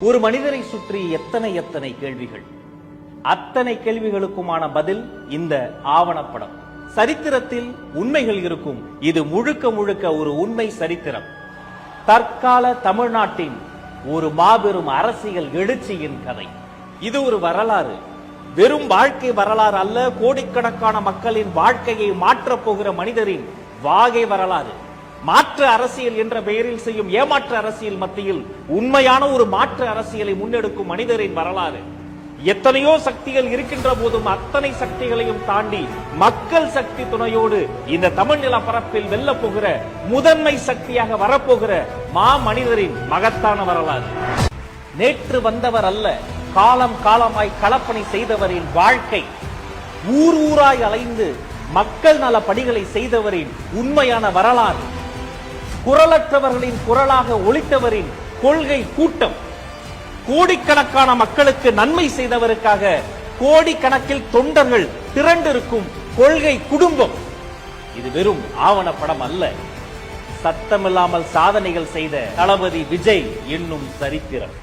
ஒரு மனிதரை சுற்றி எத்தனை எத்தனை கேள்விகள், அத்தனை கேள்விகளுக்குமான பதில் இந்த ஆவணப்படம். சரித்திரத்தில் உண்மைகள் இருக்கும். இது முழுக்க முழுக்க ஒரு உண்மை சரித்திரம். தற்கால தமிழ்நாட்டின் ஒரு மாபெரும் அரசியல் எழுச்சியின் கதை. இது ஒரு வரலாறு, வெறும் வாழ்க்கை வரலாறு அல்ல. கோடிக்கணக்கான மக்களின் வாழ்க்கையை மாற்றப் போகிற மனிதரின் வாகை வரலாறு. மாற்று அரசியல் என்ற பெயரில் செய்யும் ஏமாற்று அரசியல் மத்தியில் உண்மையான ஒரு மாற்று அரசியலை முன்னெடுக்கும் மனிதரின் வரலாறு. எத்தனையோ சக்திகள் இருக்கின்ற போதும் அத்தனை சக்திகளையும் தாண்டி மக்கள் சக்தி துணையோடு இந்த தமிழ் நில பரப்பில் வெல்ல போகிற முதன்மை சக்தியாக வரப்போகிற மனிதரின் மகத்தான வரலாறு. நேற்று வந்தவர் அல்ல, காலம் காலமாய் களப்பணி செய்தவரின் வாழ்க்கை. ஊர் ஊராய் அலைந்து மக்கள் நல பணிகளை செய்தவரின் உண்மையான வரலாறு. குரலற்றவர்களின் குரலாக ஒலித்தவரின் கொள்கை கூட்டம். கோடிக்கணக்கான மக்களுக்கு நன்மை செய்தவருக்காக கோடிக்கணக்கில் தொண்டர்கள் திரண்டிருக்கும் கொள்கை குடும்பம். இது வெறும் ஆவணப்படம் அல்ல, சத்தமில்லாமல் சாதனைகள் செய்த தளபதி விஜய் என்னும் சரித்திரம்.